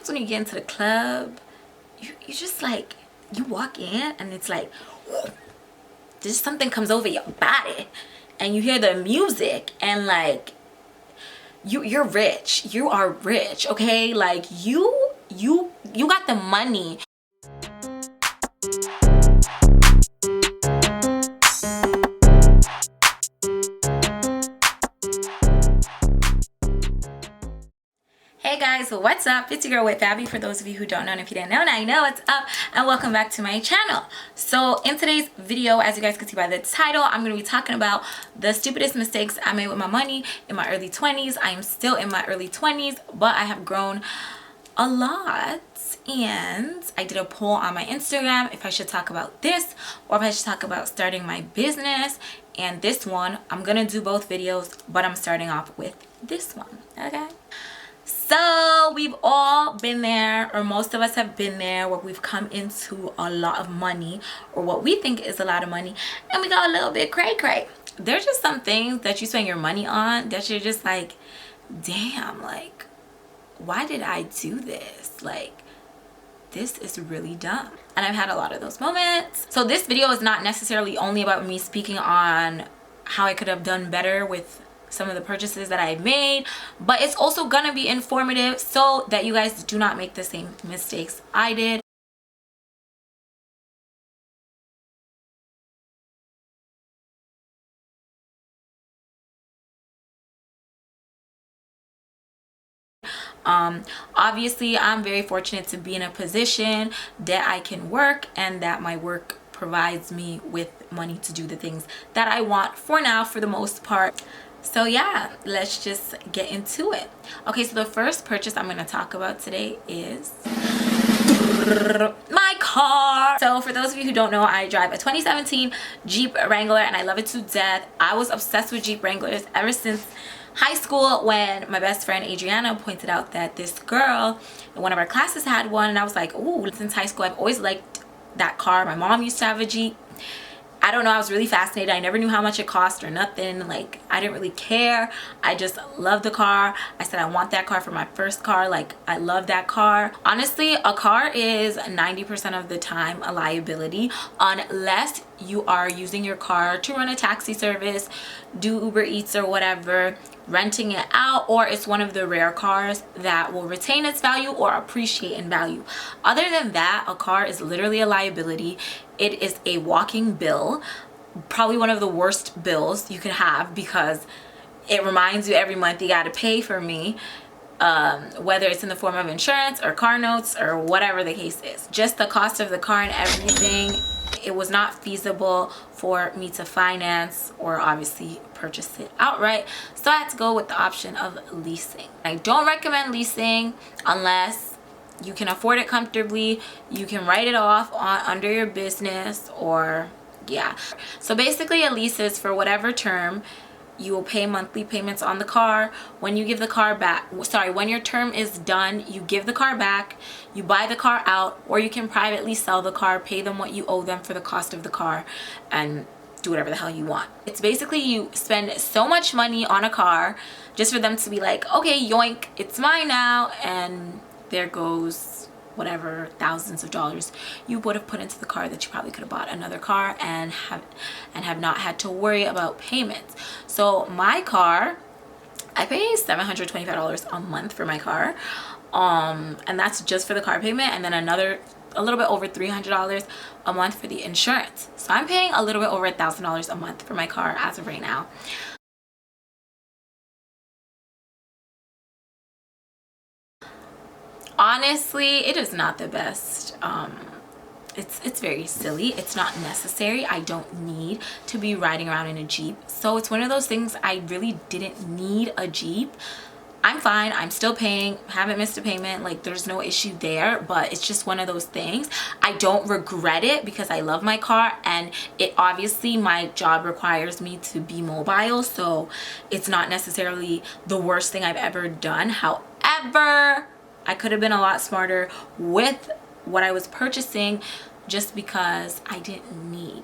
sometimes when you get into the club, you just like, you walk in and it's like, just something comes over your body and you hear the music and like, you're rich. You are rich, okay? Like you got the money. Hey guys, what's up? It's your girl Whitfabby. For those of you who don't know, and if you didn't know, now you know what's up, and welcome back to my channel. So in today's video, as you guys can see by the title, I'm going to be talking about the stupidest mistakes I made with my money in my early 20s. I am still in my early 20s, but I have grown a lot. And I did a poll on my Instagram if I should talk about this or if I should talk about starting my business. And this one, I'm going to do both videos, but I'm starting off with this one, okay? So we've all been there, or most of us have been there, where we've come into a lot of money, or what we think is a lot of money, and we got a little bit cray-cray. There's just some things that you spend your money on that you're just like, damn, like, why did I do this? Like, this is really dumb. And I've had a lot of those moments. So this video is not necessarily only about me speaking on how I could have done better with some of the purchases that I made, but it's also gonna be informative so that you guys do not make the same mistakes I did. Obviously I'm very fortunate to be in a position that I can work and that my work provides me with money to do the things that I want for now, for the most part. So yeah, let's just get into it. Okay, so the first purchase I'm going to talk about today is my car. So for those of you who don't know, I drive a 2017 Jeep Wrangler and I love it to death. I was obsessed with Jeep Wranglers ever since high school, when my best friend Adriana pointed out that this girl in one of our classes had one, and I was like, ooh, since high school I've always liked that car. My mom used to have a Jeep. I don't know, I was really fascinated. I never knew how much it cost or nothing. Like, I didn't really care. I just loved the car. I said I want that car for my first car. Like, I love that car. Honestly, a car is 90% of the time a liability, unless you are using your car to run a taxi service, do Uber Eats or whatever, renting it out, or it's one of the rare cars that will retain its value or appreciate in value. Other than that, a car is literally a liability. It is a walking bill, probably one of the worst bills you could have, because it reminds you every month you got to pay for me, whether it's in the form of insurance or car notes or whatever the case is. Just the cost of the car and everything, it was not feasible for me to finance or obviously purchase it outright, so I had to go with the option of leasing. I don't recommend leasing unless you can afford it comfortably. You can write it off under your business, or yeah. So basically a lease is for whatever term. You will pay monthly payments on the car. When you give the car back, when your term is done, you give the car back, you buy the car out, or you can privately sell the car, pay them what you owe them for the cost of the car, and do whatever the hell you want. It's basically you spend so much money on a car just for them to be like, okay, yoink, it's mine now, and there goes whatever thousands of dollars you would have put into the car that you probably could have bought another car and have not had to worry about payments. So my car, I pay $725 a month for my car, and that's just for the car payment, and then a little bit over $300 a month for the insurance. So I'm paying a little bit over $1,000 a month for my car as of right now. Honestly, it is not the best. It's very silly. It's not necessary. I don't need to be riding around in a Jeep. So it's one of those things, I really didn't need a Jeep. I'm fine. I'm still paying. Haven't missed a payment. Like, there's no issue there, but it's just one of those things. I don't regret it because I love my car, and it obviously, my job requires me to be mobile, so it's not necessarily the worst thing I've ever done. However, I could have been a lot smarter with what I was purchasing, just because I didn't need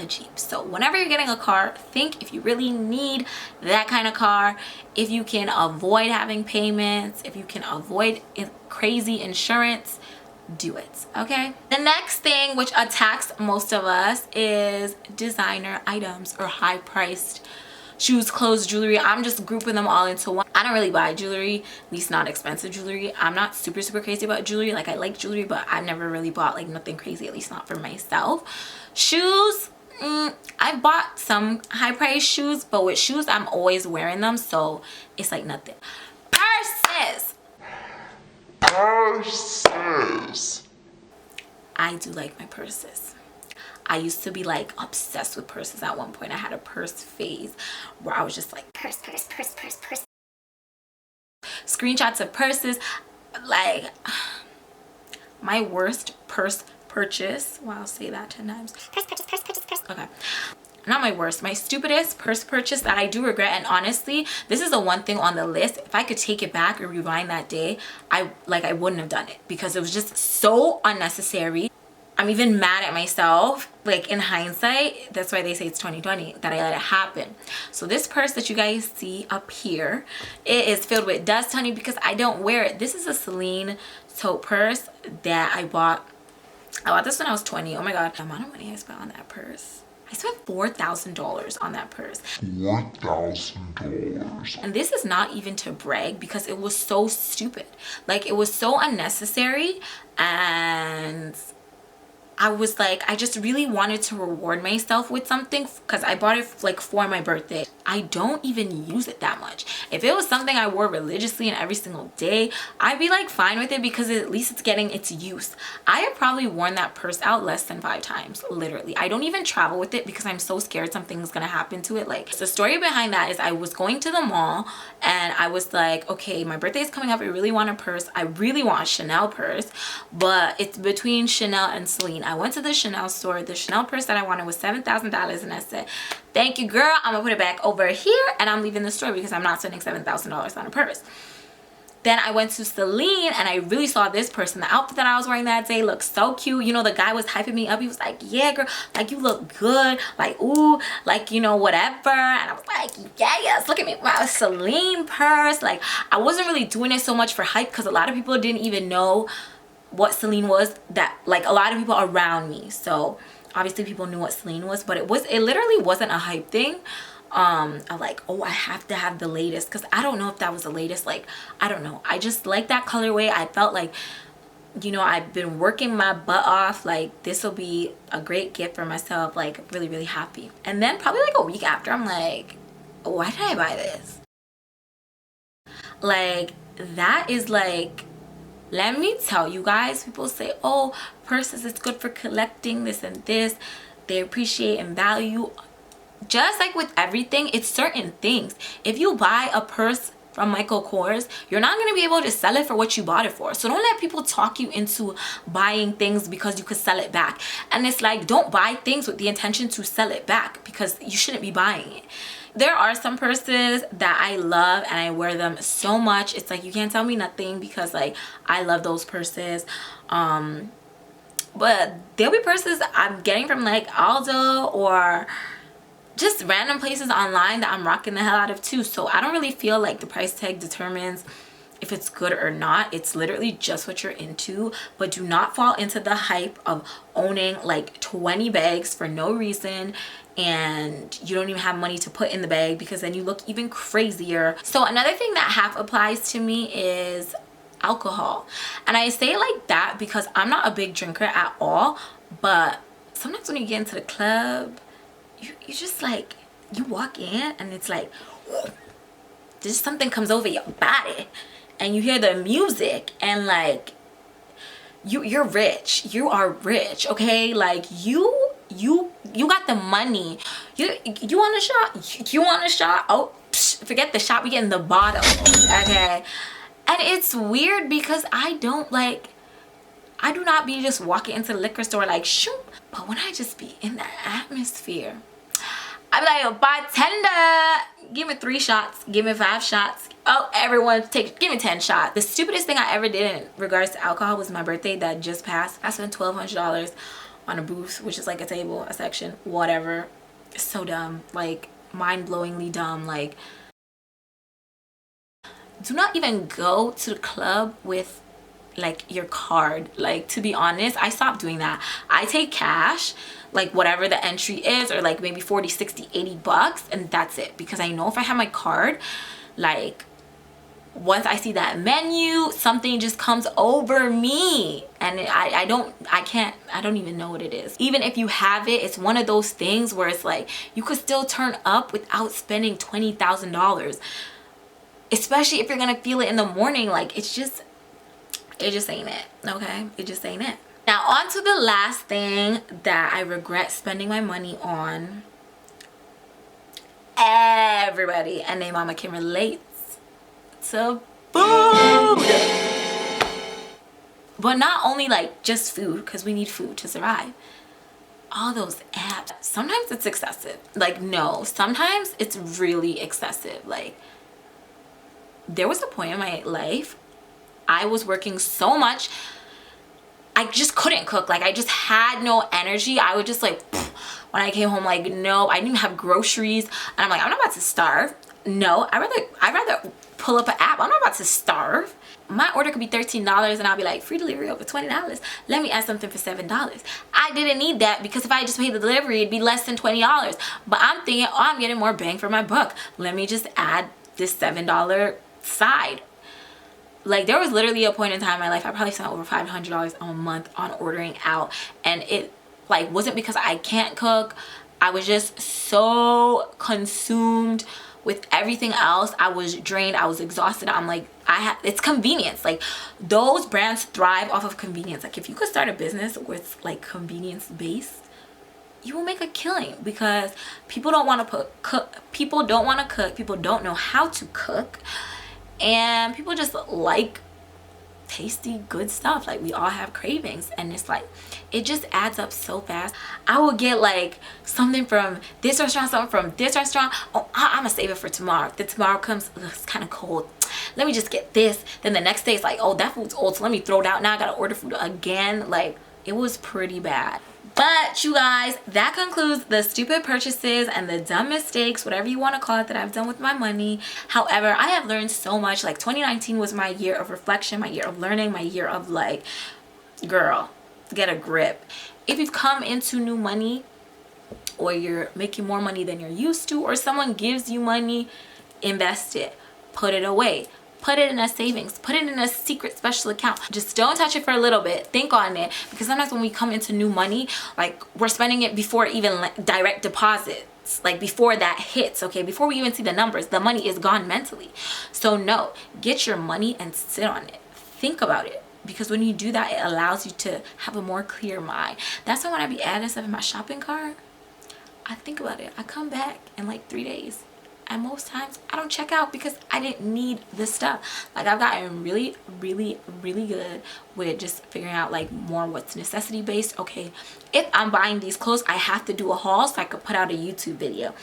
a Jeep. So whenever you're getting a car, think if you really need that kind of car, if you can avoid having payments, if you can avoid crazy insurance, do it. Okay, the next thing which attacks most of us is designer items or high-priced shoes, clothes, jewelry. I'm just grouping them all into one. I don't really buy jewelry, at least not expensive jewelry. I'm not super crazy about jewelry. Like, I like jewelry, but I've never really bought like nothing crazy, at least not for myself. Shoes, I've bought some high-priced shoes, but with shoes I'm always wearing them, so it's like nothing. Purses. I do like my purses. I used to be like obsessed with purses at one point. I had a purse phase where I was just like purse. Screenshots of purses. Like, my worst purse purchase. Well, I'll say that 10 times. Purse. Okay. Not my worst, my stupidest purse purchase that I do regret. And honestly, this is the one thing on the list. If I could take it back or rewind that day, I wouldn't have done it because it was just so unnecessary. I'm even mad at myself, like in hindsight. That's why they say it's 2020, that I let it happen. So this purse that you guys see up here, it is filled with dust, honey, because I don't wear it. This is a Celine tote purse that I bought. I bought this when I was 20. Oh my god, the amount of money I spent on that purse. I spent $4,000 on that purse. $4,000. And this is not even to brag because it was so stupid. Like, it was so unnecessary, and I was like, I just really wanted to reward myself with something because I bought it like for my birthday. I don't even use it that much. If it was something I wore religiously and every single day, I'd be like fine with it because at least it's getting its use. I have probably worn that purse out less than 5 times, literally. I don't even travel with it because I'm so scared something's gonna happen to it. Like, the story behind that is I was going to the mall and I was like, okay, my birthday is coming up. I really want a purse. I really want a Chanel purse, but it's between Chanel and Celine. I went to the Chanel store. The Chanel purse that I wanted was $7,000, and I said, thank you, girl. I'm gonna put it back over here and I'm leaving the store because I'm not spending $7,000 on a purse. Then I went to Celine and I really saw this purse, and the outfit that I was wearing that day looked so cute. You know, the guy was hyping me up. He was like, yeah, girl, like, you look good. Like, ooh, like, you know, whatever. And I was like, yes, look at me, my Celine purse. Like, I wasn't really doing it so much for hype because a lot of people didn't even know what Celine was, that like a lot of people around me. So obviously people knew what Celine was, but it literally wasn't a hype thing. I'm like, oh, I have to have the latest, because I don't know if that was the latest. Like, I don't know, I just like that colorway. I felt like, you know, I've been working my butt off. Like, this will be a great gift for myself. Like, really happy. And then probably like a week after, I'm like, why did I buy this? Like, that is like, let me tell you guys, people say, oh, purses, it's good for collecting this and this. They appreciate and value. Just like with everything, it's certain things. If you buy a purse from Michael Kors, you're not going to be able to sell it for what you bought it for. So don't let people talk you into buying things because you could sell it back. And it's like, don't buy things with the intention to sell it back because you shouldn't be buying it. There are some purses that I love and I wear them so much. It's like, you can't tell me nothing because like, I love those purses. But there'll be purses I'm getting from like Aldo or just random places online that I'm rocking the hell out of too. So I don't really feel like the price tag determines if it's good or not. It's literally just what you're into. But do not fall into the hype of owning like 20 bags for no reason and you don't even have money to put in the bag, because then you look even crazier. So another thing that half applies to me is alcohol. And I say it like that because I'm not a big drinker at all, but sometimes when you get into the club, you just like, you walk in and it's like, just something comes over your body and you hear the music and like, you're rich. You are rich, okay? Like, you got the money. You want a shot? You want a shot? Oh, psh, forget the shot. We get in the bottle, okay? And it's weird because I do not be just walking into the liquor store like, shoot. But when I just be in that atmosphere, I be like, bartender, give me 3 shots, give me 5 shots. Oh, everyone give me 10 shots. The stupidest thing I ever did in regards to alcohol was my birthday that just passed. I spent $1,200 on a booth, which is like a table, a section, whatever. It's so dumb, like mind-blowingly dumb. Like, do not even go to the club with like your card. Like, to be honest, I stopped doing that. I take cash, like whatever the entry is, or like maybe 40, 60, 80 bucks, and that's it. Because I know if I have my card, like once I see that menu, something just comes over me, and I don't even know what it is. Even if you have it, it's one of those things where it's like you could still turn up without spending $20,000, especially if you're gonna feel it in the morning. Like, it just ain't it, okay? It just ain't it. Now on to the last thing that I regret spending my money on. Everybody and their mama can relate to food. But not only like just food, because we need food to survive. All those apps, sometimes it's excessive. Like, no, sometimes it's really excessive. Like, there was a point in my life I was working so much, I just couldn't cook. Like, I just had no energy. I would just like, when I came home, like, no, I didn't even have groceries, and I'm like, I'm not about to starve. No, I'd rather pull up an app. I'm not about to starve. My order could be $13 and I'll be like, free delivery over $20. Let me add something for $7. I didn't need that, because if I just paid the delivery, it'd be less than $20. But I'm thinking, oh, I'm getting more bang for my buck. Let me just add this $7 side. Like, there was literally a point in time in my life I probably spent over $500 a month on ordering out, and it like wasn't because I can't cook. I was just so consumed with everything else. I was drained, I was exhausted. I'm like, it's convenience. Like, those brands thrive off of convenience. Like, if you could start a business with like convenience based, you will make a killing, because people don't want to cook, people don't know how to cook, and people just like tasty good stuff. Like, we all have cravings, and it's like, it just adds up so fast. I will get like something from this restaurant, something from this restaurant. Oh, I'm gonna save it for tomorrow. Then tomorrow comes, ugh, it's kind of cold, let me just get this. Then the next day it's like, oh, that food's old, so let me throw it out. Now I gotta order food again. Like, it was pretty bad. But you guys, that concludes the stupid purchases and the dumb mistakes, whatever you want to call it, that I've done with my money. However, I have learned so much. Like, 2019 was my year of reflection, my year of learning, my year of like, girl, get a grip. If you've come into new money, or you're making more money than you're used to, or someone gives you money, invest it, put it away. Put it in a savings, put it in a secret special account. Just don't touch it for a little bit. Think on it, because sometimes when we come into new money, like, we're spending it before even like direct deposits, like before that hits, okay? Before we even see the numbers, the money is gone mentally. So no, get your money and sit on it. Think about it, because when you do that, it allows you to have a more clear mind. That's why when I be adding stuff in my shopping cart, I think about it. I come back in like 3 days. And most times I don't check out, because I didn't need this stuff. Like, I've gotten really good with just figuring out like more what's necessity based. Okay, if I'm buying these clothes, I have to do a haul so I could put out a YouTube video.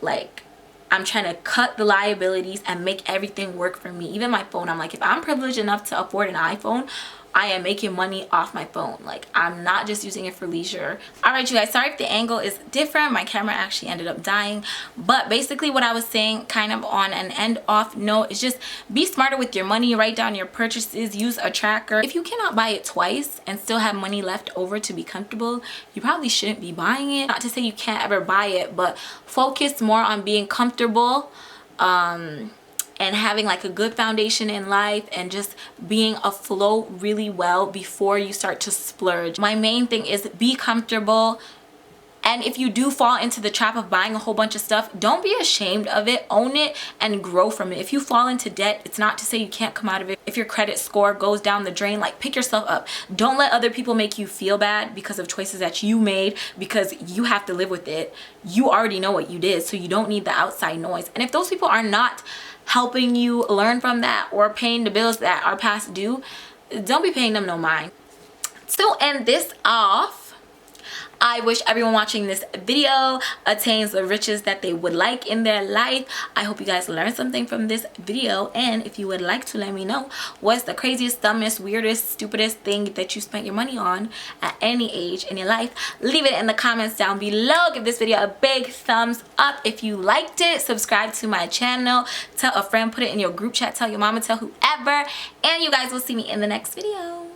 Like, I'm trying to cut the liabilities and make everything work for me. Even my phone, I'm like, if I'm privileged enough to afford an iPhone, I am making money off my phone. Like, I'm not just using it for leisure. All right, you guys, sorry if the angle is different. My camera actually ended up dying. But basically what I was saying, kind of on an end off note, is just be smarter with your money. Write down your purchases, use a tracker. If you cannot buy it twice and still have money left over to be comfortable, you probably shouldn't be buying it. Not to say you can't ever buy it, but focus more on being comfortable, and having like a good foundation in life, and just being afloat really well before you start to splurge. My main thing is be comfortable. And if you do fall into the trap of buying a whole bunch of stuff, don't be ashamed of it. Own it and grow from it. If you fall into debt, it's not to say you can't come out of it. If your credit score goes down the drain, like, pick yourself up. Don't let other people make you feel bad because of choices that you made, because you have to live with it. You already know what you did, so you don't need the outside noise. And if those people are not helping you learn from that, or paying the bills that are past due, don't be paying them no mind. To end this off, I wish everyone watching this video attains the riches that they would like in their life. I hope you guys learned something from this video, and if you would like to let me know what's the craziest, dumbest, weirdest, stupidest thing that you spent your money on at any age in your life, leave it in the comments down below. Give this video a big thumbs up if you liked it. Subscribe to my channel, tell a friend, put it in your group chat, tell your mama, tell whoever, and you guys will see me in the next video.